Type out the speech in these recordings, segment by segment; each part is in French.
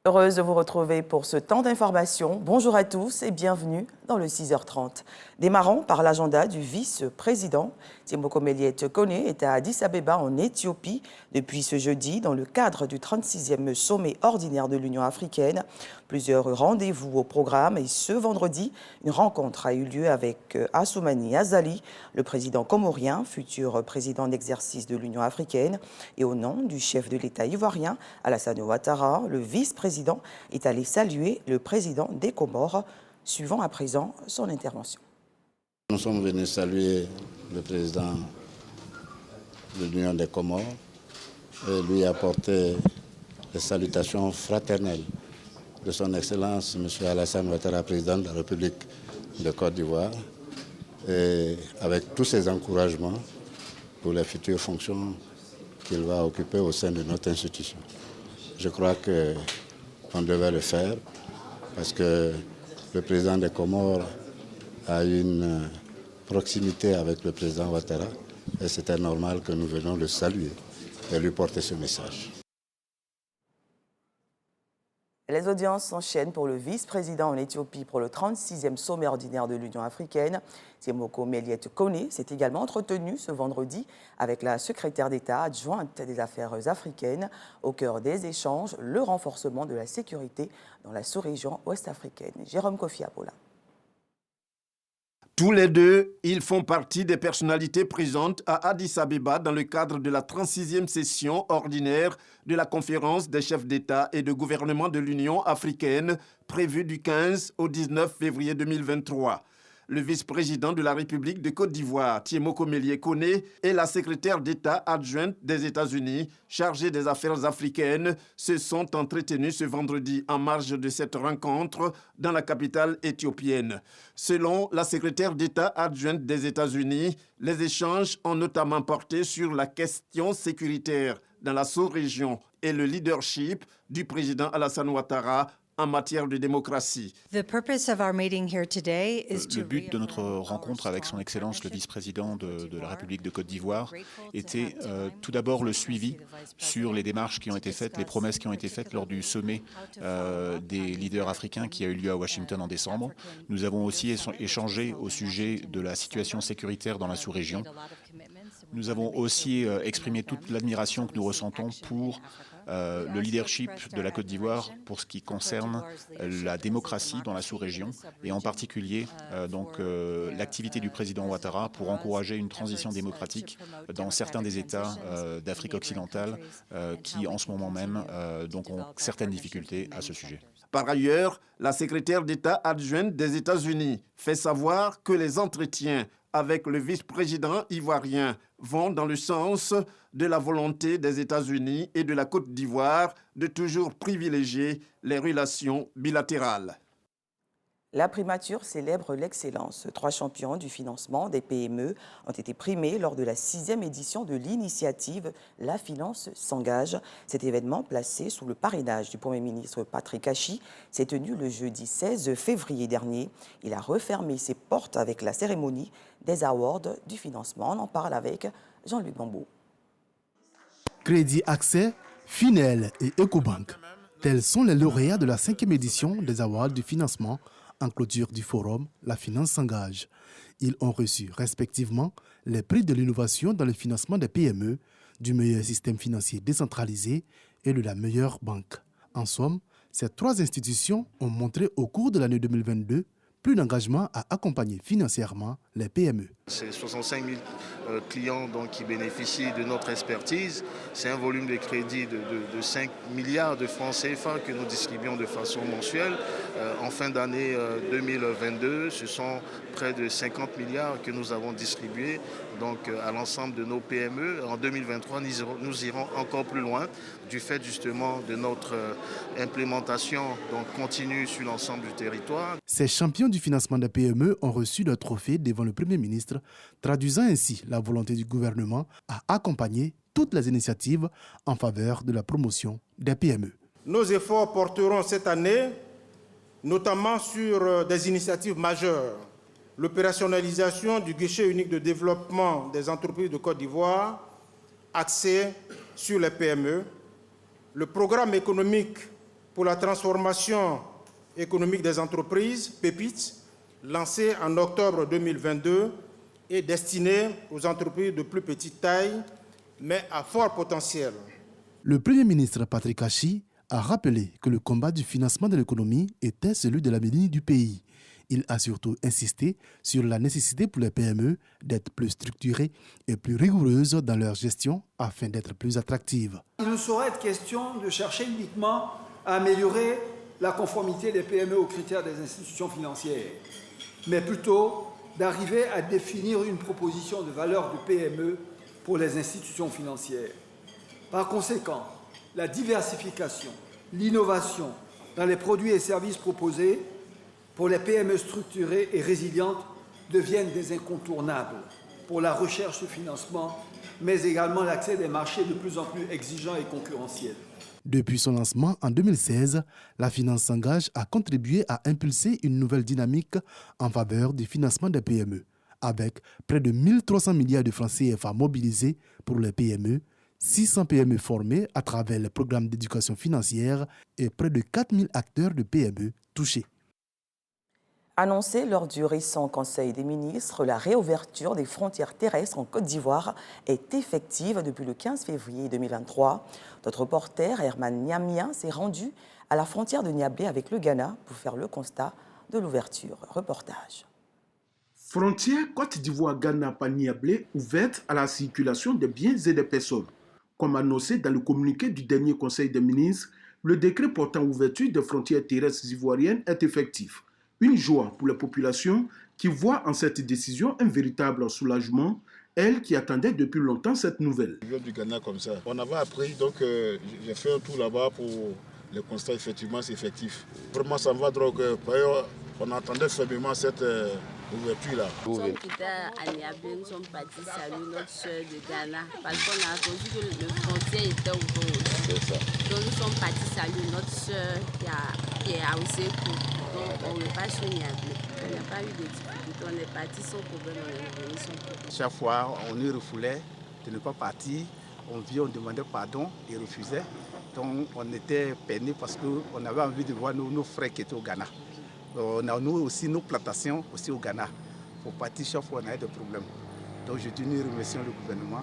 Heureuse de vous retrouver pour ce temps d'information. Bonjour à tous et bienvenue dans le 6h30. Démarrons par l'agenda du vice-président. Tiemoko Meliette Kone est à Addis Abeba en Éthiopie depuis ce jeudi dans le cadre du 36e sommet ordinaire de l'Union africaine. Plusieurs rendez-vous au programme et ce vendredi, une rencontre a eu lieu avec Assoumani Azali, le président comorien, futur président d'exercice de l'Union africaine. Et au nom du chef de l'État ivoirien, Alassane Ouattara, le vice-président est allé saluer le président des Comores. Suivons à présent son intervention. Nous sommes venus saluer le président de l'Union des Comores et lui apporter les salutations fraternelles de son Excellence M. Alassane Ouattara, président de la République de Côte d'Ivoire, et avec tous ses encouragements pour les futures fonctions qu'il va occuper au sein de notre institution. Je crois qu'on devait le faire parce que le président des Comores a une proximité avec le président Ouattara et c'était normal que nous venions le saluer et lui porter ce message. Les audiences s'enchaînent pour le vice-président en Éthiopie pour le 36e sommet ordinaire de l'Union africaine. Tiemoko Meliette Kone s'est également entretenu ce vendredi avec la secrétaire d'État adjointe des Affaires africaines. Au cœur des échanges, le renforcement de la sécurité dans la sous-région ouest-africaine. Jérôme Kofi Apola. Tous les deux, ils font partie des personnalités présentes à Addis Abeba dans le cadre de la 36e session ordinaire de la conférence des chefs d'État et de gouvernement de l'Union africaine prévue du 15 au 19 février 2023. Le vice-président de la République de Côte d'Ivoire, Tiemoko Meliette Kone, et la secrétaire d'État adjointe des États-Unis chargée des affaires africaines se sont entretenus ce vendredi en marge de cette rencontre dans la capitale éthiopienne. Selon la secrétaire d'État adjointe des États-Unis, les échanges ont notamment porté sur la question sécuritaire dans la sous-région et le leadership du président Alassane Ouattara en matière de démocratie. Le but de notre rencontre avec son Excellence le vice-président de la République de Côte d'Ivoire était tout d'abord le suivi sur les démarches qui ont été faites, les promesses qui ont été faites lors du sommet des leaders africains qui a eu lieu à Washington en décembre. Nous avons aussi échangé au sujet de la situation sécuritaire dans la sous-région. Nous avons aussi exprimé toute l'admiration que nous ressentons pour le leadership de la Côte d'Ivoire pour ce qui concerne la démocratie dans la sous-région et en particulier l'activité du président Ouattara pour encourager une transition démocratique dans certains des États d'Afrique occidentale qui en ce moment même ont certaines difficultés à ce sujet. Par ailleurs, la secrétaire d'État adjointe des États-Unis fait savoir que les entretiens avec le vice-président ivoirien vont dans le sens de la volonté des États-Unis et de la Côte d'Ivoire de toujours privilégier les relations bilatérales. La primature célèbre l'excellence. 3 champions du financement des PME ont été primés lors de la 6e édition de l'initiative La Finance s'engage. Cet événement, placé sous le parrainage du Premier ministre Patrick Achi, s'est tenu le jeudi 16 février dernier. Il a refermé ses portes avec la cérémonie des awards du financement. On en parle avec Jean-Luc Bambeau. Crédit Accès, Finel et Ecobank. Tels sont les lauréats de la 5e édition des awards du financement. En clôture du forum, La Finance s'engage. Ils ont reçu respectivement les prix de l'innovation dans le financement des PME, du meilleur système financier décentralisé et de la meilleure banque. En somme, ces 3 institutions ont montré au cours de l'année 2022 plus d'engagement à accompagner financièrement les PME. C'est 65 000 clients qui bénéficient de notre expertise. C'est un volume de crédit de 5 milliards de francs CFA que nous distribuons de façon mensuelle. En fin d'année 2022, ce sont près de 50 milliards que nous avons distribués à l'ensemble de nos PME. En 2023, nous irons encore plus loin du fait justement de notre implémentation continue sur l'ensemble du territoire. Ces champions du financement des PME ont reçu leur trophée devant le Premier ministre, traduisant ainsi la volonté du gouvernement à accompagner toutes les initiatives en faveur de la promotion des PME. Nos efforts porteront cette année notamment sur des initiatives majeures. L'opérationnalisation du guichet unique de développement des entreprises de Côte d'Ivoire, axé sur les PME, le programme économique pour la transformation économique des entreprises, PEPIT, lancé en octobre 2022, est destiné aux entreprises de plus petite taille, mais à fort potentiel. Le Premier ministre Patrick Achi a rappelé que le combat du financement de l'économie était celui de l'avenir du pays. Il a surtout insisté sur la nécessité pour les PME d'être plus structurées et plus rigoureuses dans leur gestion afin d'être plus attractives. Il ne saurait être question de chercher uniquement à améliorer la conformité des PME aux critères des institutions financières, mais plutôt d'arriver à définir une proposition de valeur de PME pour les institutions financières. Par conséquent, la diversification, l'innovation dans les produits et services proposés pour les PME structurées et résilientes deviennent des incontournables pour la recherche de financement, mais également l'accès des marchés de plus en plus exigeants et concurrentiels. Depuis son lancement en 2016, la Finance s'engage à contribuer à impulser une nouvelle dynamique en faveur du financement des PME, avec près de 1 300 milliards de francs CFA mobilisés pour les PME, 600 PME formés à travers le programme d'éducation financière et près de 4 000 acteurs de PME touchés. Annoncé lors du récent Conseil des ministres, la réouverture des frontières terrestres en Côte d'Ivoire est effective depuis le 15 février 2023. Notre reporter Herman Niamia s'est rendu à la frontière de Niablé avec le Ghana pour faire le constat de l'ouverture. Reportage. Frontière Côte d'Ivoire-Ghana par Niablé ouverte à la circulation des biens et des personnes. Comme annoncé dans le communiqué du dernier Conseil des ministres, le décret portant ouverture des frontières terrestres ivoiriennes est effectif. Une joie pour les populations qui voient en cette décision un véritable soulagement, elles qui attendaient depuis longtemps cette nouvelle. Je viens du Ghana comme ça. On avait appris, donc j'ai fait un tour là-bas pour le constat, effectivement, c'est effectif. Vraiment, ça me va drogue. On attendait fermement cette ouverture-là. Nous sommes quittés à Niablé, nous sommes partis saluer notre soeur de Ghana parce qu'on a attendu que le frontière était ouvert. Donc nous sommes partis saluer notre soeur qui est à Ousékou. Donc on repasse sur Niablé. Il n'y a pas eu de difficulté, on est parti sans problème, on est revenu sans problème. Chaque fois, on nous refoulait de ne pas partir. On vient, on demandait pardon, ils refusaient. Donc on était peinés parce qu'on avait envie de voir nos frères qui étaient au Ghana. On a nous aussi nos plantations aussi au Ghana. Pour partir chaque fois, on a eu des problèmes. Donc je tenais à remercier le gouvernement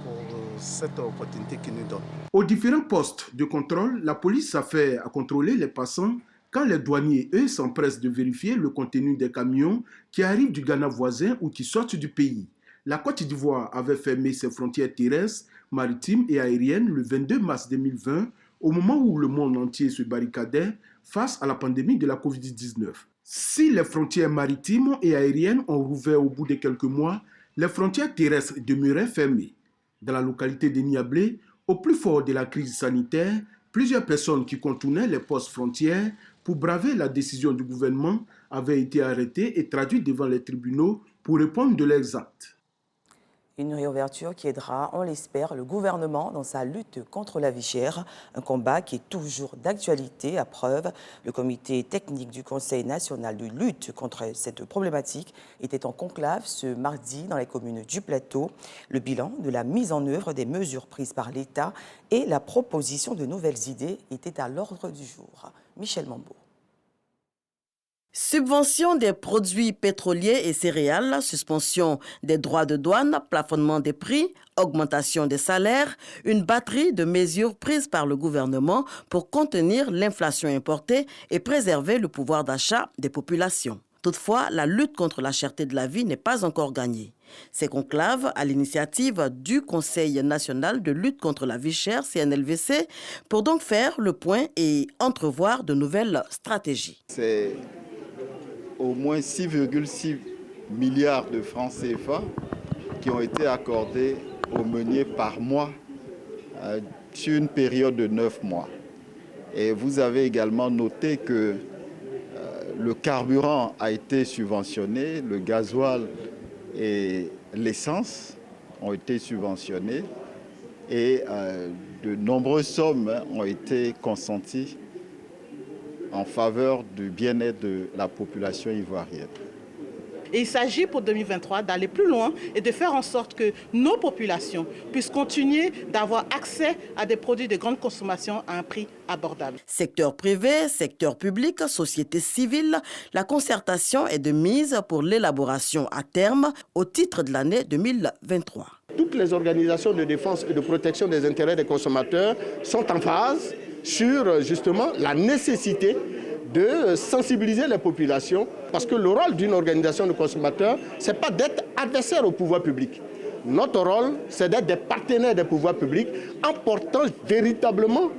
pour cette opportunité qu'il nous donne. Aux différents postes de contrôle, la police s'affaire à contrôler les passants quand les douaniers, eux, s'empressent de vérifier le contenu des camions qui arrivent du Ghana voisin ou qui sortent du pays. La Côte d'Ivoire avait fermé ses frontières terrestres, maritimes et aériennes le 22 mars 2020, au moment où le monde entier se barricadait face à la pandémie de la Covid-19. Si les frontières maritimes et aériennes ont rouvert au bout de quelques mois, les frontières terrestres demeuraient fermées. Dans la localité de Niablé, au plus fort de la crise sanitaire, plusieurs personnes qui contournaient les postes frontières pour braver la décision du gouvernement avaient été arrêtées et traduites devant les tribunaux pour répondre de leurs actes. Une réouverture qui aidera, on l'espère, le gouvernement dans sa lutte contre la vie chère, un combat qui est toujours d'actualité. À preuve, le comité technique du Conseil national de lutte contre cette problématique était en conclave ce mardi dans les communes du Plateau. Le bilan de la mise en œuvre des mesures prises par l'État et la proposition de nouvelles idées étaient à l'ordre du jour. Michel Mambo. Subvention des produits pétroliers et céréales, suspension des droits de douane, plafonnement des prix, augmentation des salaires, une batterie de mesures prises par le gouvernement pour contenir l'inflation importée et préserver le pouvoir d'achat des populations. Toutefois, la lutte contre la cherté de la vie n'est pas encore gagnée. Ces conclaves, à l'initiative du Conseil national de lutte contre la vie chère, CNLVC, pour donc faire le point et entrevoir de nouvelles stratégies. C'est au moins 6,6 milliards de francs CFA qui ont été accordés aux meuniers par mois sur une période de 9 mois. Et vous avez également noté que le carburant a été subventionné, le gasoil et l'essence ont été subventionnés et de nombreuses sommes ont été consenties en faveur du bien-être de la population ivoirienne. Et il s'agit pour 2023 d'aller plus loin et de faire en sorte que nos populations puissent continuer d'avoir accès à des produits de grande consommation à un prix abordable. Secteur privé, secteur public, société civile, la concertation est de mise pour l'élaboration à terme au titre de l'année 2023. Toutes les organisations de défense et de protection des intérêts des consommateurs sont en phase sur justement la nécessité de sensibiliser les populations, parce que le rôle d'une organisation de consommateurs, ce n'est pas d'être adversaire au pouvoir public. Notre rôle, c'est d'être des partenaires des pouvoirs publics en portant véritablement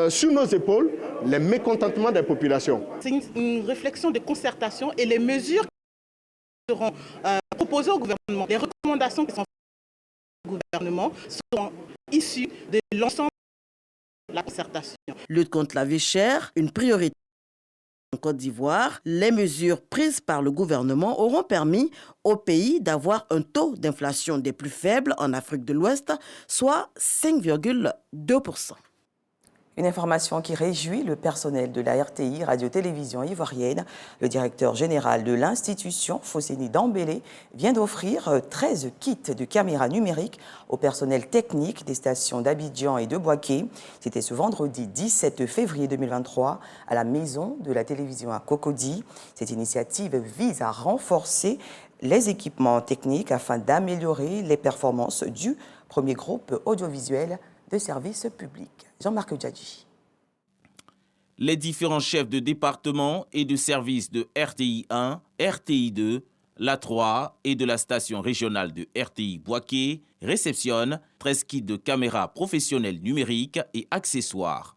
sur nos épaules les mécontentements des populations. C'est une réflexion de concertation et les mesures qui seront proposées au gouvernement, les recommandations qui sont faites au gouvernement sont issues de l'ensemble de la concertation. Lutte contre la vie chère, une priorité. En Côte d'Ivoire, les mesures prises par le gouvernement auront permis au pays d'avoir un taux d'inflation des plus faibles en Afrique de l'Ouest, soit 5,2%. Une information qui réjouit le personnel de la RTI, Radio-Télévision ivoirienne. Le directeur général de l'institution, Fosséni Dambélé, vient d'offrir 13 kits de caméras numériques au personnel technique des stations d'Abidjan et de Bouaké. C'était ce vendredi 17 février 2023 à la Maison de la Télévision à Cocody. Cette initiative vise à renforcer les équipements techniques afin d'améliorer les performances du premier groupe audiovisuel de service public. Jean-Marc Djadji. Les différents chefs de département et de service de RTI 1, RTI 2, la 3 et de la station régionale de RTI Bouaké réceptionnent 13 kits de caméras professionnelles numériques et accessoires.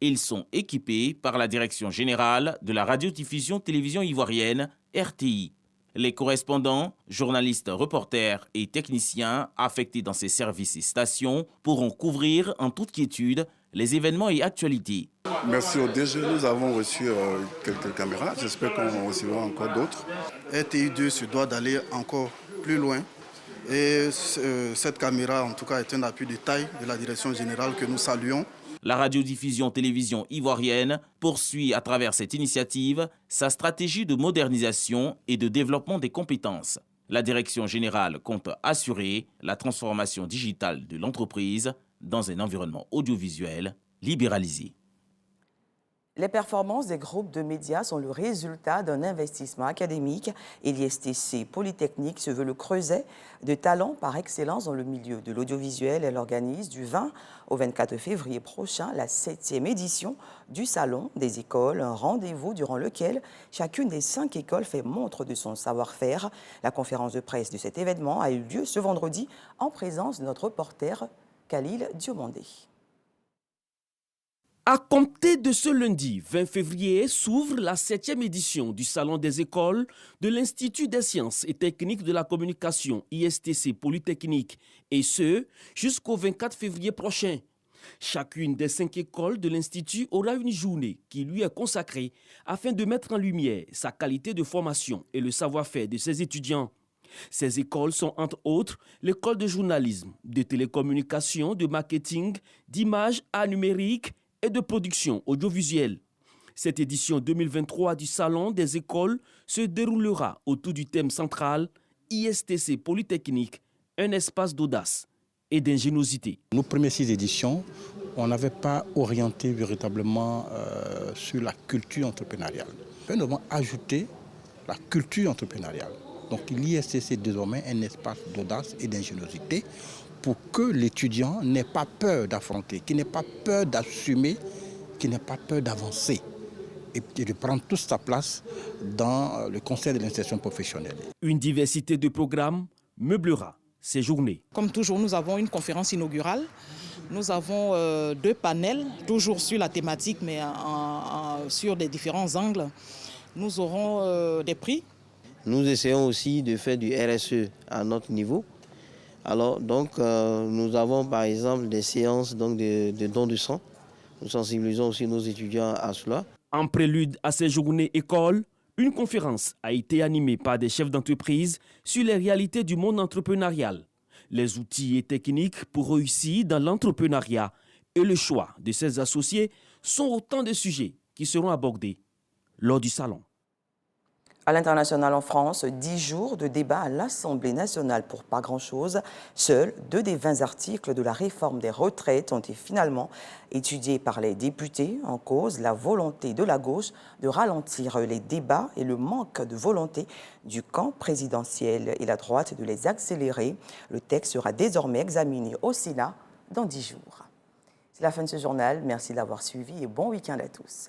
Ils sont équipés par la Direction générale de la radiodiffusion télévision ivoirienne, RTI. Les correspondants, journalistes, reporters et techniciens affectés dans ces services et stations pourront couvrir en toute quiétude les événements et actualités. Merci au DG, nous avons reçu quelques caméras, j'espère qu'on en recevra encore d'autres. RTI 2 se doit d'aller encore plus loin et cette caméra en tout cas est un appui de taille de la direction générale que nous saluons. La radiodiffusion télévision ivoirienne poursuit à travers cette initiative sa stratégie de modernisation et de développement des compétences. La direction générale compte assurer la transformation digitale de l'entreprise dans un environnement audiovisuel libéralisé. Les performances des groupes de médias sont le résultat d'un investissement académique et l'ISTC Polytechnique se veut le creuset de talents par excellence dans le milieu de l'audiovisuel. Elle organise du 20 au 24 février prochain la 7e édition du Salon des écoles, un rendez-vous durant lequel chacune des 5 écoles fait montre de son savoir-faire. La conférence de presse de cet événement a eu lieu ce vendredi en présence de notre reporter Khalil Diomandé. À compter de ce lundi 20 février s'ouvre la 7e édition du Salon des écoles de l'Institut des sciences et techniques de la communication ISTC Polytechnique et ce jusqu'au 24 février prochain. Chacune des 5 écoles de l'Institut aura une journée qui lui est consacrée afin de mettre en lumière sa qualité de formation et le savoir-faire de ses étudiants. Ces écoles sont entre autres l'école de journalisme, de télécommunication, de marketing, d'image, art numérique et de production audiovisuelle. Cette édition 2023 du Salon des écoles se déroulera autour du thème central ISTC Polytechnique, un espace d'audace et d'ingéniosité. Nos premières 6 éditions, on n'avait pas orienté véritablement sur la culture entrepreneuriale. Nous avons ajouté la culture entrepreneuriale. Donc l'ISTC est désormais un espace d'audace et d'ingéniosité pour que l'étudiant n'ait pas peur d'affronter, qu'il n'ait pas peur d'assumer, qu'il n'ait pas peur d'avancer et de prendre toute sa place dans le conseil de l'insertion professionnelle. Une diversité de programmes meublera ces journées. Comme toujours, nous avons une conférence inaugurale. Nous avons 2 panels, toujours sur la thématique, mais sur des différents angles. Nous aurons des prix. Nous essayons aussi de faire du RSE à notre niveau. Alors, donc, nous avons par exemple des séances de dons de sang. Nous sensibilisons aussi nos étudiants à cela. En prélude à ces journées écoles, une conférence a été animée par des chefs d'entreprise sur les réalités du monde entrepreneurial, les outils et techniques pour réussir dans l'entrepreneuriat et le choix de ses associés sont autant de sujets qui seront abordés lors du salon. À l'international en France, 10 jours de débat à l'Assemblée nationale pour pas grand-chose. Seuls 2 des 20 articles de la réforme des retraites ont été finalement étudiés par les députés. En cause, la volonté de la gauche de ralentir les débats et le manque de volonté du camp présidentiel et la droite de les accélérer. Le texte sera désormais examiné au Sénat dans 10 jours. C'est la fin de ce journal. Merci de l'avoir suivi et bon week-end à tous.